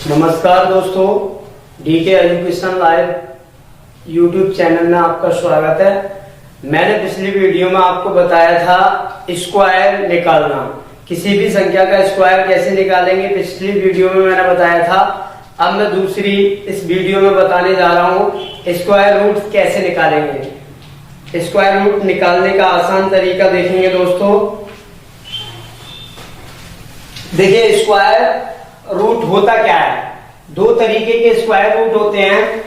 नमस्कार दोस्तों, DK education live YouTube channel में आपका स्वागत है। मैंने पिछली वीडियो में आपको बताया था स्क्वायर निकालना, किसी भी संख्या का स्क्वायर कैसे निकालेंगे। पिछली वीडियो में मैंने बताया था। अब मैं दूसरी इस वीडियो में बताने जा रहा हूँ स्क्वायर रूट कैसे निकालेंगे। स्क्वायर रूट निकालने का आसान तरीका देखेंगे दोस्तों। देखिए, स्क्वायर रूट होता क्या है। दो तरीके के स्क्वायर रूट होते हैं।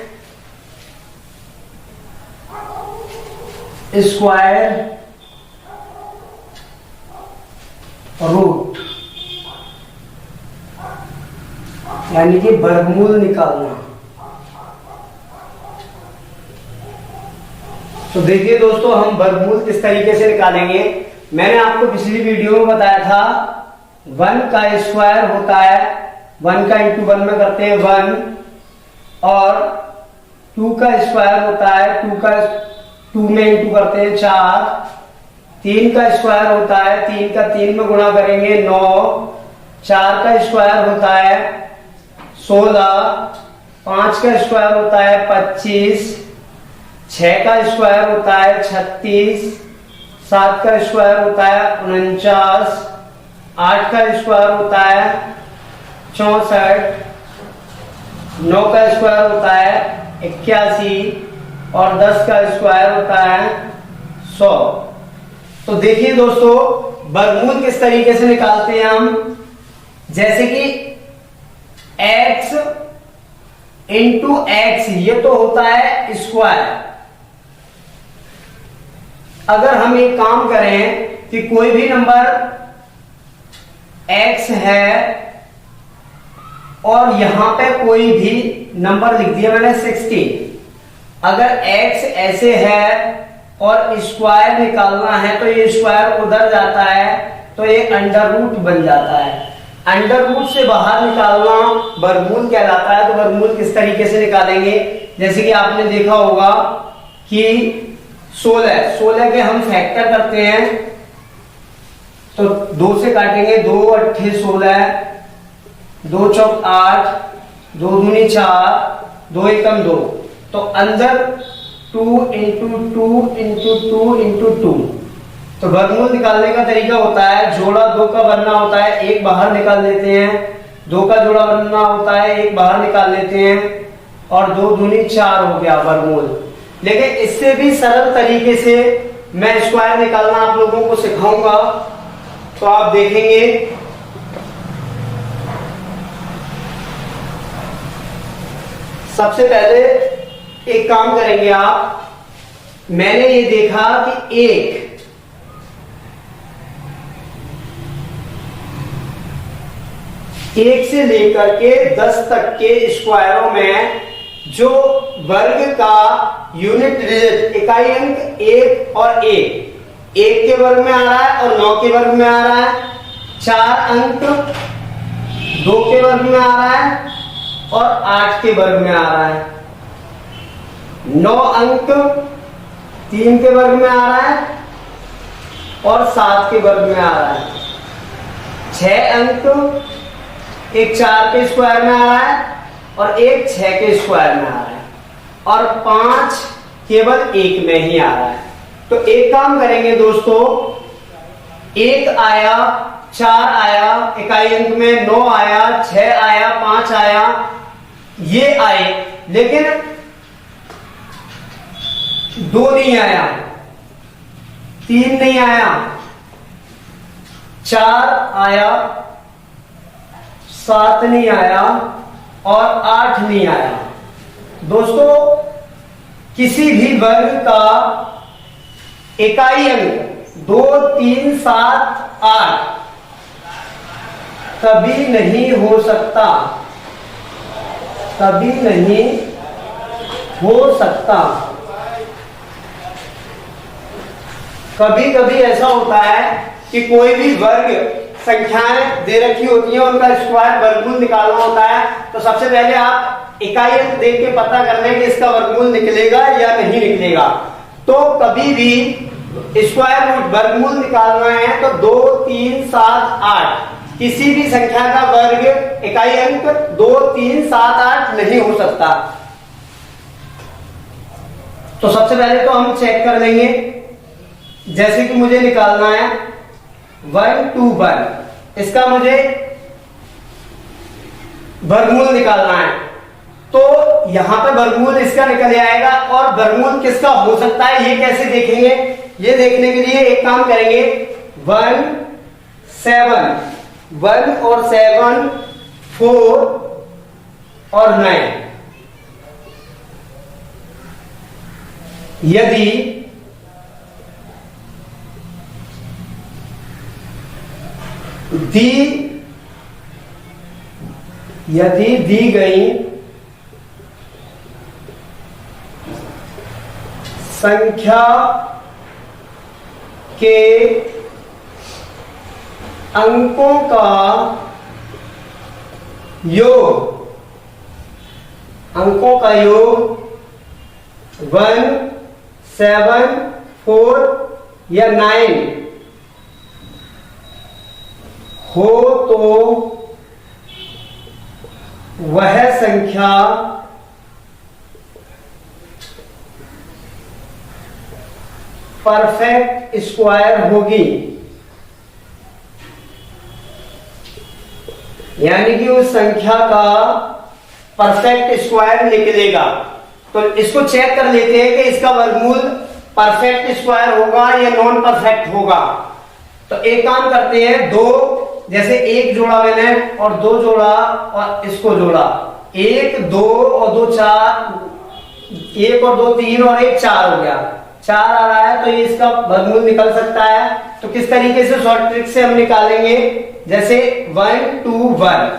स्क्वायर रूट यानी कि वर्गमूल निकालना। तो देखिए दोस्तों, हम वर्गमूल किस तरीके से निकालेंगे। मैंने आपको पिछली वीडियो में बताया था 1 का स्क्वायर होता है 1 का इंटू 1 में करते हैं 1, और 2 का स्क्वायर होता है 2 में इंटू करते हैं 4, 3 का स्क्वायर होता है 3 का 3 में गुणा करेंगे 9, 4 का स्क्वायर होता है 16, 5 का स्क्वायर होता है 25, 6 का स्क्वायर होता है 36, 7 का स्क्वायर होता है 49, 8 का स्क्वायर होता है 64, 9 का स्क्वायर होता है 81 और 10 का स्क्वायर होता है 100। तो देखिए दोस्तों, वर्गमूल किस तरीके से निकालते हैं हम। जैसे कि x इंटू एक्स, ये तो होता है स्क्वायर। अगर हम एक काम करें कि कोई भी नंबर x है और यहां पे कोई भी नंबर लिख दिया मैंने 16। अगर x ऐसे है और स्क्वायर निकालना है तो ये स्क्वायर उधर जाता है तो ये अंडर रूट बन जाता है। अंडर रूट से बाहर निकालना वर्गमूल कहलाता है। तो वर्गमूल किस तरीके से निकालेंगे, जैसे कि आपने देखा होगा कि 16 के हम फैक्टर करते हैं तो 2 से काटेंगे, 2 अट्ठे 16, 2 चौक 8, 2 दूनी 4, 2 एकम 2। तो अंदर 2 इंटू 2 इंटू 2 इंटू 2। तो वर्गमूल निकालने का तरीका होता है, जोड़ा 2 का बनना होता है, एक बाहर निकाल लेते हैं, 2 का जोड़ा बनना होता है, एक बाहर निकाल लेते हैं, और 2 दूनी 4 हो गया वर्गमूल। लेकिन इससे भी सरल तरीके से मैं स्क्वायर निकालना आप लोगों को सिखाऊंगा। तो आप देखेंगे, सबसे पहले एक काम करेंगे आप। मैंने ये देखा कि एक से लेकर के 10 तक के स्क्वायरों में जो वर्ग का यूनिट डिजिट इकाई अंक 1 और 1 के वर्ग में आ रहा है और 9 के वर्ग में आ रहा है, 4 अंक 2 के वर्ग में आ रहा है और 8 के वर्ग में आ रहा है, 9 अंक 3 के वर्ग में आ रहा है और 7 के वर्ग में आ रहा है, 6 अंक एक 4 के स्क्वायर में आ रहा है और एक 6 के स्क्वायर में आ रहा है, और 5 केवल 1 में ही आ रहा है। तो एक काम करेंगे दोस्तों, 1 आया, 4 आया, इकाई अंक में 9 आया, 6 आया, 5 आया, ये आए, लेकिन 2 नहीं आया, 3 नहीं आया, 4 आया, 7 नहीं आया और 8 नहीं आया। दोस्तों, किसी भी वर्ग का इकाई अंक 2, 3, 7, 8 कभी नहीं हो सकता, कभी नहीं हो सकता। कभी कभी ऐसा होता है कि कोई भी वर्ग संख्याएं दे रखी होती हैं, उनका स्क्वायर वर्गमूल निकालना होता है। तो सबसे पहले आप इकाई अंक देख के पता कर लें कि इसका वर्गमूल निकलेगा या नहीं निकलेगा। तो कभी भी स्क्वायर रूट वर्गमूल निकालना है तो 2, 3, 7, 8 किसी भी संख्या का वर्ग इकाई अंक 2, 3, 7, 8 नहीं हो सकता। तो सबसे पहले तो हम चेक कर लेंगे, जैसे कि मुझे निकालना है 1, 2, 1, इसका मुझे वर्गमूल निकालना है। तो यहां पर वर्गमूल इसका निकल आएगा, और वर्गमूल किसका हो सकता है ये कैसे देखेंगे, ये देखने के लिए एक काम करेंगे, 1, 7, 1 और 7, 4 और 9। यदि दी गई संख्या के अंकों का योग 1, 7, 4 या 9 हो तो वह संख्या परफेक्ट स्क्वायर होगी। यानी कि उस संख्या का परफेक्ट स्क्वायर निकलेगा। तो इसको चेक कर लेते हैं कि इसका वर्गमूल परफेक्ट स्क्वायर होगा या नॉन परफेक्ट होगा। तो एक काम करते हैं, दो, जैसे एक जोड़ा मैंने और दो जोड़ा और इसको जोड़ा, 1, 2 और 2 4, 1 और 2 3 और 1 4 हो गया, 4 आ रहा है, तो ये इसका वर्गमूल निकल सकता है। तो किस तरीके से शॉर्ट ट्रिक से हम निकालेंगे, जैसे 1, 2, 1।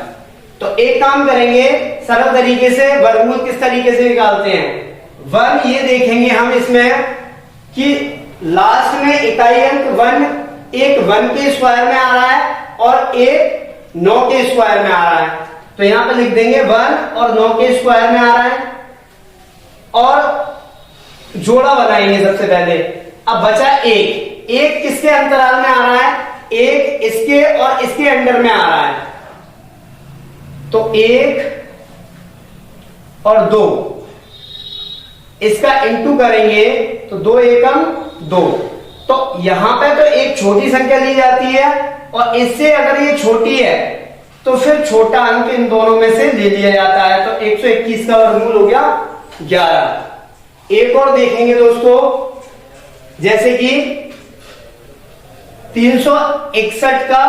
तो एक काम करेंगे, सरल तरीके से वर्गमूल किस तरीके से निकालते हैं, 1 ये देखेंगे हम इसमें कि लास्ट में इकाई अंक 1, एक 1 के स्क्वायर में आ रहा है और एक 9 के स्क्वायर में आ रहा है। तो यहां पर लिख देंगे 1 और 9 के स्क्वायर में आ रहा है, और जोड़ा बनाएंगे सबसे पहले। अब बचा 1 किसके अंतराल में आ रहा है, 1 इसके और इसके अंडर में आ रहा है। तो 1 और 2 इसका इंटू करेंगे तो 2 एकम 2। तो यहां पे तो एक छोटी संख्या ली जाती है, और इससे अगर ये छोटी है तो फिर छोटा अंक इन दोनों में से ले लिया जाता है। तो 121 का वर्गमूल हो गया 11। एक और देखेंगे दोस्तों, जैसे कि 361 का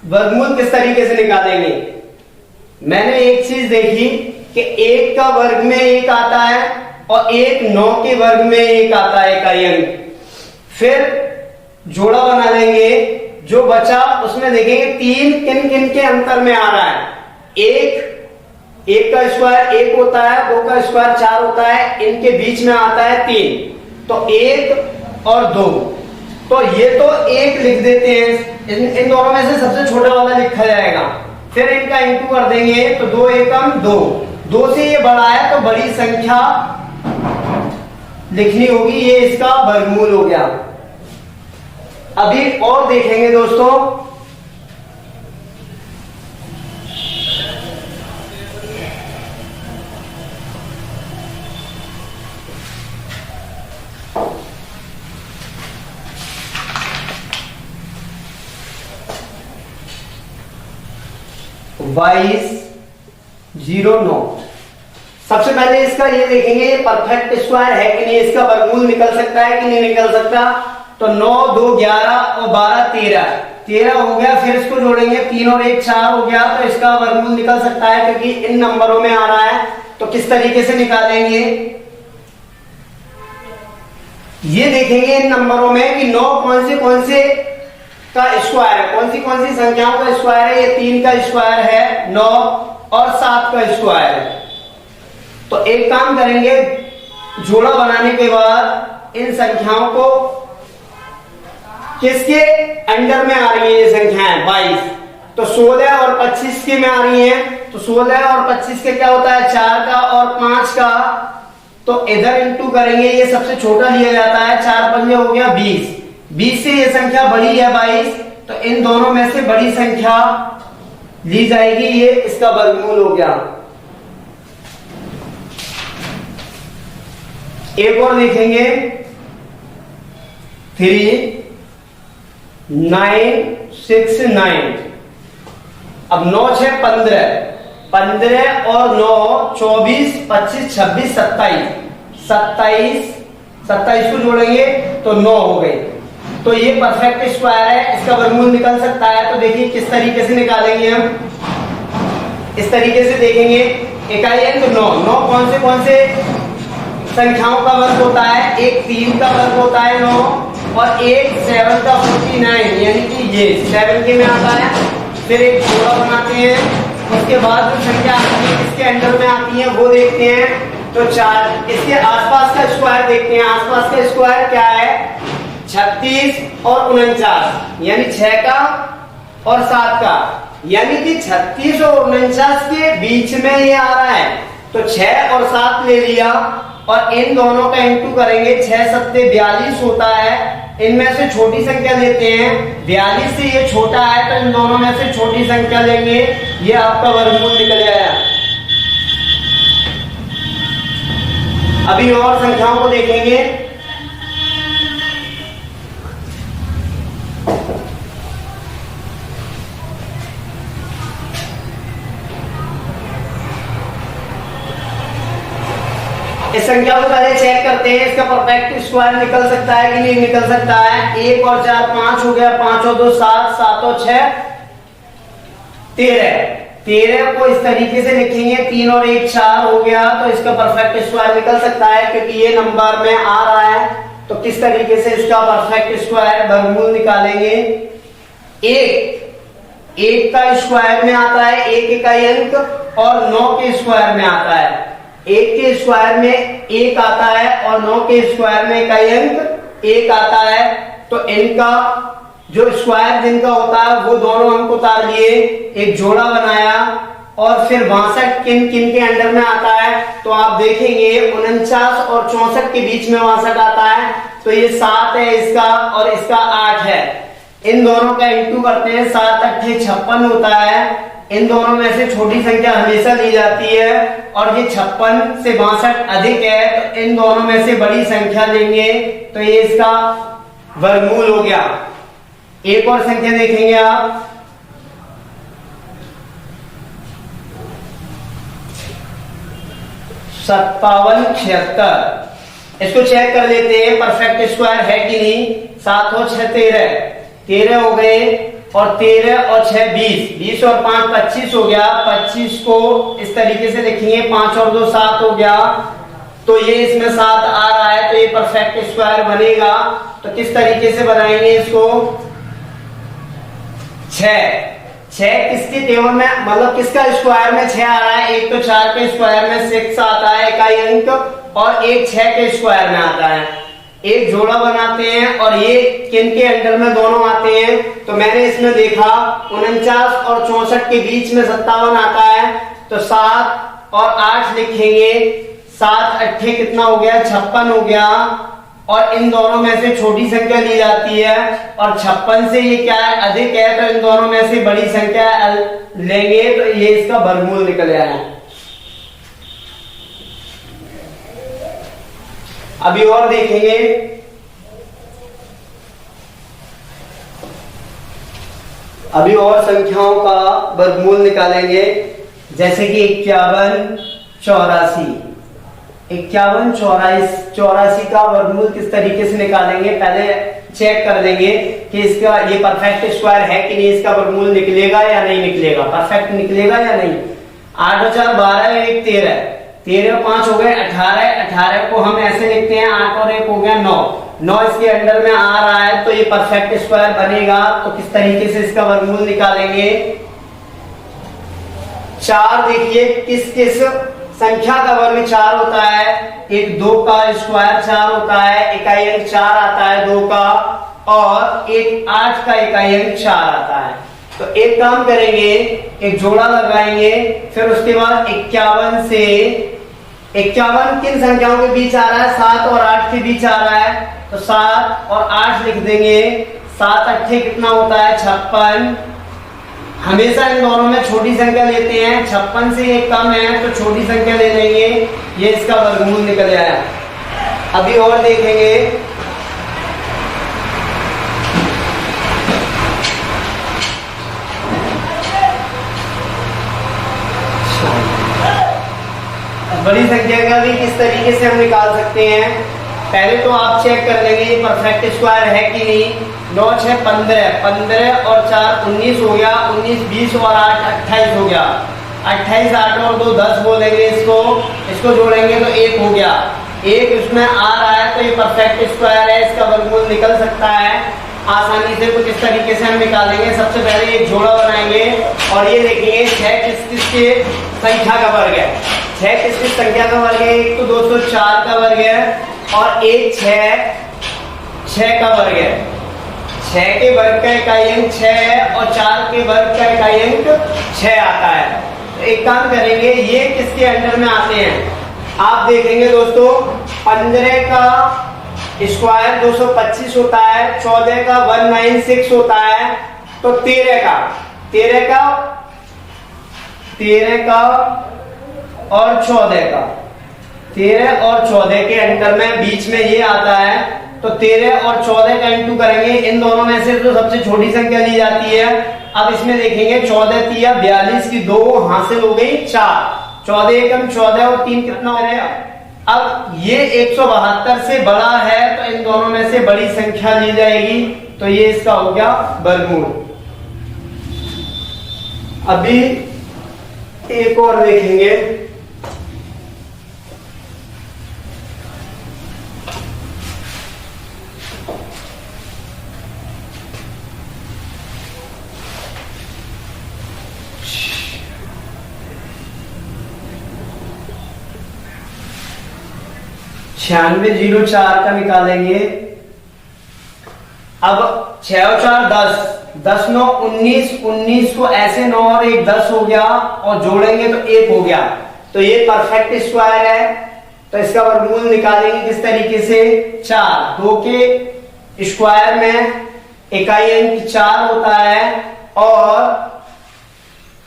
वर्गमूल किस तरीके से निकालेंगे। मैंने एक चीज देखी कि 1 का वर्ग में 1 आता है और 9 के वर्ग में 1 आता है इकाई अंक। फिर जोड़ा बना लेंगे, जो बचा उसमें देखेंगे 3 किन किन के अंतर में आ रहा है। 1 का स्क्वायर 1 होता है, 2 का स्क्वायर 4 होता है, इनके बीच में आता है 3। तो 1 और 2, तो ये तो 1 लिख देते हैं, इन दोनों में से सबसे छोटा वाला लिखा जाएगा। फिर इनका इंटू कर देंगे तो 2 एकम 2, 2 से ये बड़ा है तो बड़ी संख्या लिखनी होगी, ये इसका वर्गमूल हो गया। अभी और देखेंगे दोस्तों, बाईस 09। सबसे पहले इसका ये देखेंगे ये परफेक्ट स्क्वायर है कि नहीं, इसका वर्गमूल निकल सकता है कि नहीं निकल सकता। तो 9, 2, 11 और 12, 13 हो गया। फिर इसको जोड़ेंगे, 3 और 1 4 हो गया, तो इसका वर्गमूल निकल सकता है क्योंकि इन नंबरों में आ रहा है। तो किस तरीके से निकालेंगे, ये देखेंगे इन नंबरों में कि 9 कौन से का स्क्वायर है, कौन सी संख्याओं का स्क्वायर है। ये 3 का स्क्वायर है 9 और 7 का स्क्वायर है। तो एक काम करेंगे, जोड़ा बनाने के बाद इन संख्याओं को किसके अंडर में आ रही है ये संख्याएं 22, तो 16 और 25 के में आ रही हैं। तो 16 और 25 के क्या होता है, 4 का और 5 का, तो इधर इंटू करेंगे, ये सबसे छोटा लिया जाता है, 4 पंजे हो गया 20, 20 से ये संख्या बड़ी है 22, तो इन दोनों में से बड़ी संख्या ली जाएगी, ये इसका वर्गमूल हो गया। एक और देखेंगे 3 9 6 9। अब 9 6 15, 15 और 9 24 25 26 27 27 को जोड़ेंगे तो 9 हो गई। तो ये परफेक्ट स्क्वायर है, इसका वर्गमूल निकल सकता है। तो देखिए किस तरीके से निकालेंगे हम, इस तरीके से देखेंगे। इकाई अंक 9, 9 कौन से संख्याओं का वर्ग होता है? एक 3 का वर्ग होता है 9, और एक 7 का 49, यानी कि ये 7 के में आता है। फिर एक जोड़ा बनाते हैं, उसके बाद जो संख्या आती है किसके अंडर में आती है वो देखते हैं। तो 4, इसके आसपास का स्क्वायर देखते हैं। आसपास का स्क्वायर क्या है? 36 और 49, यानी 6 का और 7 का, यानी कि 36 और 49 के बीच में ये आ रहा है। तो 6 और 7 ले लिया और इन दोनों का इंटू करेंगे। 6 सत्ते 42 होता है। इनमें से छोटी संख्या लेते हैं, 42 से ये छोटा है तो इन दोनों में से छोटी संख्या लेंगे। ये आपका वर्गमूल निकल आया। अभी और संख्याओं को देखेंगे। इस संख्या को पहले चेक करते हैं, इसका परफेक्ट स्क्वायर निकल सकता है कि नहीं निकल सकता है। 1 और 4 5 हो गया, 5 और 2 7, 7 और 6 13। 13 को इस तरीके से लिखेंगे, 3 और 1 4 हो गया। तो इसका परफेक्ट स्क्वायर निकल सकता है क्योंकि ये नंबर में आ रहा है। तो किस तरीके से इसका परफेक्ट स्क्वायर वर्गमूल निकालेंगे? 1 का स्क्वायर में आता है 1 इकाई अंक, और 9 के स्क्वायर में आता है। 1 के स्क्वायर में 1 आता है और 9 के स्क्वायर में इकाई अंक 1 आता है। तो इनका जो स्क्वायर जिनका होता है वो दोनों अंक उतार लिए, एक जोड़ा बनाया, और फिर 62 किन किन के अंडर में आता है? तो आप देखेंगे 49 और 64 के बीच में 62 आता है। तो ये 7 है इसका, और इसका 8 है। इन दोनों का इंटू करते हैं, 7 8 56 होता है। इन दोनों में से छोटी संख्या हमेशा ली जाती है, और ये 56 से 62 अधिक है तो इन दोनों में से बड़ी संख्या लेंगे। तो ये इसका वर्गमूल हो गया। एक और संख्या देखेंगे आप, सत्तावन 76। इसको चेक कर लेते हैं परफेक्ट स्क्वायर है कि नहीं। 7 और 6 13 हो गए, और 13 और 6 20, 20 और 5 25 हो गया। 25 को इस तरीके से लिखेंगे, 5 और 2 7 हो गया। तो ये इसमें 7 आ रहा है, तो ये परफेक्ट स्क्वायर बनेगा। तो किस तरीके से बनाएंगे इसको? 6 किसके टेबल में, मतलब किसका स्क्वायर में 6 आ रहा है? एक तो 4 के स्क्वायर में 6 आता है इकाई अंक, और एक 6 के स्क्वायर में आता है। एक जोड़ा बनाते हैं, और ये किन के अंडर में दोनों आते हैं? तो मैंने इसमें देखा 49 और 64 के बीच में 57 आता है। तो 7 और 8 लिखेंगे, 7 8 कितना हो गया? 56 हो गया। और इन दोनों में से छोटी संख्या ली जाती है, और 56 से ये क्या है? अधिक है। तो इन दोनों में से बड़ी संख्या लेंगे, तो ये इसका वर्गमूल निकल आया। अभी और देखेंगे, अभी और संख्याओं का वर्गमूल निकालेंगे, जैसे कि 51 84। 51 84 का वर्गमूल किस तरीके से निकालेंगे? पहले चेक कर लेंगे कि इसका ये परफेक्ट स्क्वायर है कि नहीं, इसका वर्गमूल निकलेगा या नहीं निकलेगा, परफेक्ट निकलेगा या नहीं। 8 और 4 12, 1 13, 13 और 5 हो गए 18, 18 को हम ऐसे लिखते हैं, 8 और 1 हो गया 9, 9 इसके अंडर में आ रहा है। तो ये परफेक्ट स्क्वायर बनेगा। तो किस तरीके से इसका वर्गमूल निकालेंगे? 4 देखिए किस किस संख्या का वर्ग 4 होता है? एक 2 का स्क्वायर 4 होता है, इकाई अंक 4 आता है 2 का, और एक 8 का इकाई अंक 4 आता है। तो एक काम करेंगे, एक जोड़ा लगाएंगे, फिर उसके बाद 51 से 51 किन संख्याओं के बीच आ रहा है? 7 और 8 के बीच आ रहा है। तो 7 और 8 लिख देंगे, 7 अट्ठे कितना होता है 56। हमेशा इन दोनों में छोटी संख्या लेते हैं, 56 से ये कम है तो छोटी संख्या ले लेंगे, ये इसका वर्गमूल निकल आया। अभी और देखेंगे, बड़ी संख्या का भी किस तरीके से हम निकाल सकते हैं। पहले तो आप चेक कर लेंगे ये परफेक्ट स्क्वायर है कि नहीं। 9 6 15, 15 और 4 19 हो गया, 19 20 और 8 28 हो गया, 28 8 और 2 10 बोलेंगे, इसको जोड़ेंगे तो 1 हो गया। 1 इसमें आ रहा है तो ये परफेक्ट स्क्वायर है, इसका वर्गमूल निकल सकता है आसानी से। कुछ इस तरीके से हम निकालेंगे। सबसे पहले एक जोड़ा बनाएंगे और ये देखेंगे 6 किस के संख्या का वर्ग है। 6 किस संख्या का वर्ग है, एक तो 204 का वर्ग है और एक 6 का वर्ग है। 6 के वर्ग का इकाई अंक 6 है और 4 के वर्ग का इकाई अंक 6 आता है। तो एक काम करेंगे, ये किसके अंडर में आते हैं आप देखेंगे दोस्तों। 15 का स्क्वायर 225 होता है, 14 का 196 होता है, तो 13 का और 14 का 13 और 14 के अंतर में बीच में ये आता है, तो 13 और 14 का इंटू करेंगे। इन दोनों में से तो सबसे छोटी संख्या ली जाती है। अब इसमें देखेंगे 14 तिया 42 की 2 हासिल हो गई 4, 14 एकम 14 और 3 कितना हो गया। अब ये 172 से बड़ा है तो इन दोनों में से बड़ी संख्या ली जाएगी, तो ये इसका हो गया वर्गमूल। अभी एक और देखेंगे, छियानवे 04 का निकालेंगे। अब 6 और 4 10, 10 9 19, 19 को ऐसे 9 और 1 10 हो गया और जोड़ेंगे तो 1 हो गया, तो ये परफेक्ट स्क्वायर है। तो इसका वर्गमूल निकालेंगे किस तरीके से। 4 2 के स्क्वायर में इकाई अंक 4 होता है और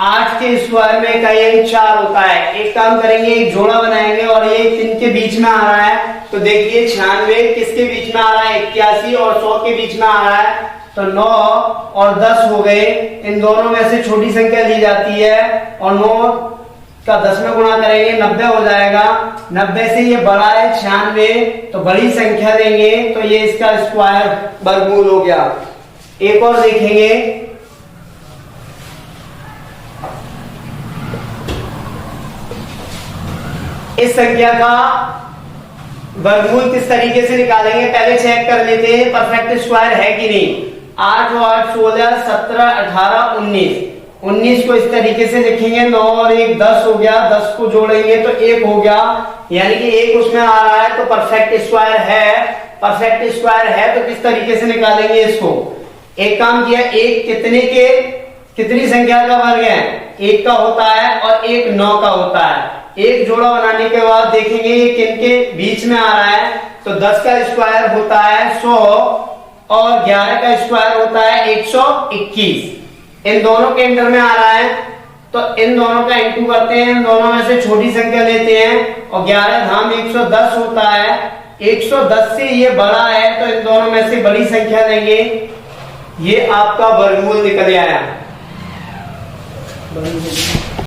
8 के स्क्वायर में इकाई अंक 4 होता है। एक काम करेंगे, एक जोड़ा बनाएंगे और ये इनके बीच में आ रहा है, तो देखिए 96 किसके बीच में आ रहा है 81 और 100 के बीच में आ रहा है, तो 9 और 10 हो गए। इन दोनों में से छोटी संख्या ली जाती है और 9 का 10 में गुणा करेंगे 90 हो जाएगा। 90 से ये बड़ा है 96, तो बड़ी संख्या लेंगे तो ये इसका स्क्वायर वर्गमूल हो गया। एक और देखेंगे, इस संख्या का वर्गमूल किस तरीके से निकालेंगे पहले चेक कर लेते हैं परफेक्ट स्क्वायर है कि नहीं। 8 और 8 16 17 18 19, 19 को इस तरीके से लिखेंगे, 9 और 1 10 हो गया, 10 को जोड़ेंगे तो 1 हो गया, यानी कि 1 उसमें आ रहा है तो परफेक्ट स्क्वायर है। परफेक्ट स्क्वायर है तो किस तरीके से निकालेंगे इसको। एक काम किया, एक कितनी संख्या का वर्ग है 1 का होता है और एक 9 का होता है। एक जोड़ा बनाने के बाद देखेंगे ये किनके बीच में आ रहा है, तो 10 का स्क्वायर होता है 100 और 11 का स्क्वायर होता है 121। इन दोनों के अंदर में आ रहा है तो इन दोनों का इंटू करते हैं, इन दोनों में से छोटी संख्या लेते हैं और 11 धाम 110 होता है। 110 से ये बड़ा है तो इन दोनों में से बड़ी संख्या लेंगे, ये आपका वर्गमूल निकल आया।